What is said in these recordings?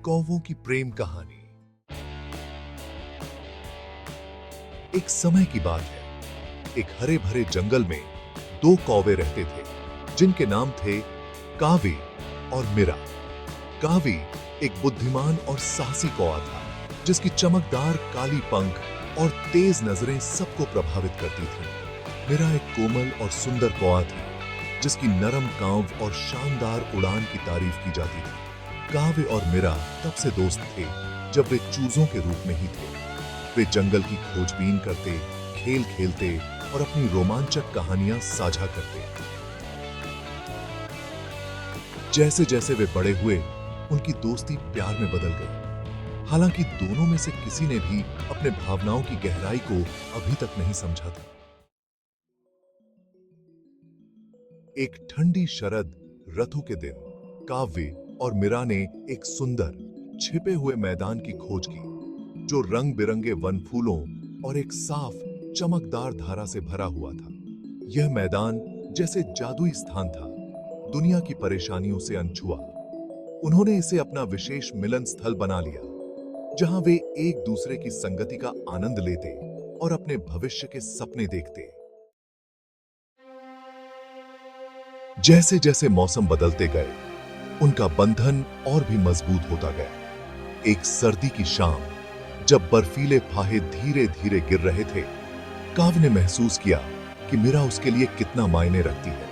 कौवों की प्रेम कहानी। एक समय की बात है। एक हरे भरे जंगल में दो कौवे रहते थे जिनके नाम थे कावी और मीरा। कावी एक बुद्धिमान और साहसी कौवा था जिसकी चमकदार काली पंख और तेज नजरें सबको प्रभावित करती थीं। मीरा एक कोमल और सुंदर कौवा थी जिसकी नरम कांव और शानदार उड़ान की तारीफ की जाती थी। कावे और मीरा तब से दोस्त थे जब वे चूजों के रूप में ही थे। वे जंगल की खोजबीन करते, खेल खेलते और अपनी रोमांचक कहानियां साझा करते। जैसे जैसे वे बड़े हुए, उनकी दोस्ती प्यार में बदल गई। हालांकि दोनों में से किसी ने भी अपने भावनाओं की गहराई को अभी तक नहीं समझा था। एक ठंडी शरद ऋतु के दिन काव्य और मीरा ने एक सुंदर छिपे हुए मैदान की खोज की जो रंग बिरंगे वन फूलों और एक साफ चमकदार धारा से भरा हुआ था। यह मैदान जैसे जादुई स्थान था, दुनिया की परेशानियों से अनछुआ। उन्होंने इसे अपना विशेष मिलन स्थल बना लिया जहां वे एक दूसरे की संगति का आनंद लेते और अपने भविष्य के सपने देखते। जैसे जैसे मौसम बदलते गए, उनका बंधन और भी मजबूत होता गया। एक सर्दी की शाम जब बर्फीले फाहे धीरे धीरे गिर रहे थे, काव ने महसूस किया कि मीरा उसके लिए कितना मायने रखती है।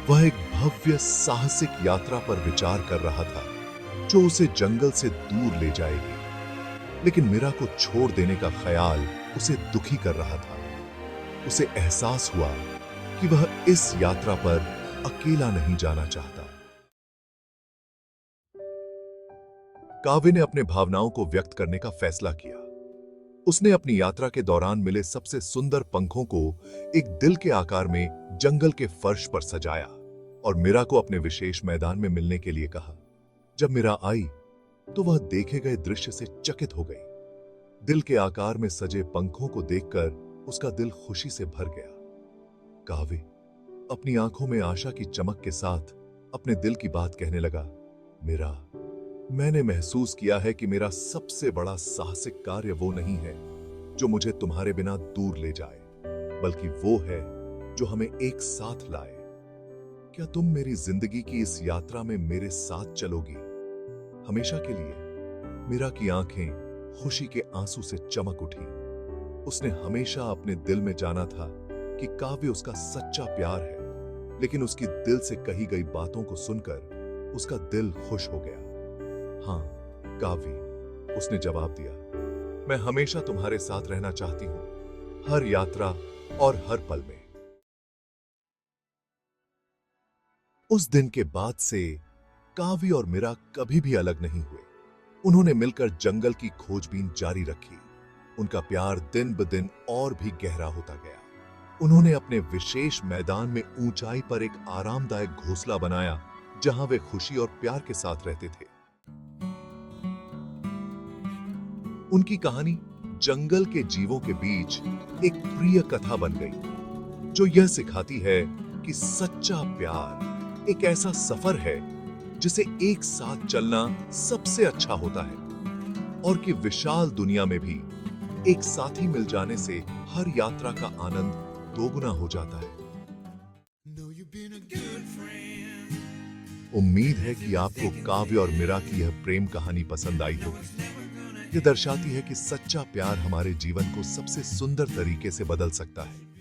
वह एक भव्य साहसिक यात्रा पर विचार कर रहा था जो उसे जंगल से दूर ले जाएगी। लेकिन मीरा को छोड़ देने का ख्याल उसे दुखी कर रहा था। उसे एहसास हुआ कि वह इस यात्रा पर अकेला नहीं जाना चाहता। काव्य ने अपने भावनाओं को व्यक्त करने का फैसला किया। उसने अपनी यात्रा के दौरान मिले सबसे सुंदर पंखों को एक दिल के आकार में जंगल के फर्श पर सजाया और मीरा को अपने विशेष मैदान में मिलने के लिए कहा। जब मीरा आई तो वह देखे गए दृश्य से चकित हो गई। दिल के आकार में सजे पंखों को देखकर उसका दिल खुशी से भर गया। काव्य अपनी आंखों में आशा की चमक के साथ अपने दिल की बात कहने लगा। मीरा, मैंने महसूस किया है कि मेरा सबसे बड़ा साहसिक कार्य वो नहीं है जो मुझे तुम्हारे बिना दूर ले जाए, बल्कि वो है जो हमें एक साथ लाए। क्या तुम मेरी जिंदगी की इस यात्रा में मेरे साथ चलोगी हमेशा के लिए? मीरा की आंखें खुशी के आंसू से चमक उठी। उसने हमेशा अपने दिल में जाना था कि काव्य उसका सच्चा प्यार है, लेकिन उसकी दिल से कही गई बातों को सुनकर उसका दिल खुश हो गया। हाँ काव्य, उसने जवाब दिया, मैं हमेशा तुम्हारे साथ रहना चाहती हूं, हर यात्रा और हर पल में। उस दिन के बाद से काव्य और मीरा कभी भी अलग नहीं हुए। उन्होंने मिलकर जंगल की खोजबीन जारी रखी। उनका प्यार दिन ब दिन और भी गहरा होता गया। उन्होंने अपने विशेष मैदान में ऊंचाई पर एक आरामदायक घोंसला बनाया जहां वे खुशी और प्यार के साथ रहते थे। उनकी कहानी जंगल के जीवों के बीच एक प्रिय कथा बन गई जो यह सिखाती है कि सच्चा प्यार एक ऐसा सफर है जिसे एक साथ चलना सबसे अच्छा होता है और कि विशाल दुनिया में भी एक साथी मिल जाने से हर यात्रा का आनंद दोगुना हो जाता है। उम्मीद है कि आपको काव्य और मीरा की यह प्रेम कहानी पसंद आई होगी। यह दर्शाती है कि सच्चा प्यार हमारे जीवन को सबसे सुंदर तरीके से बदल सकता है।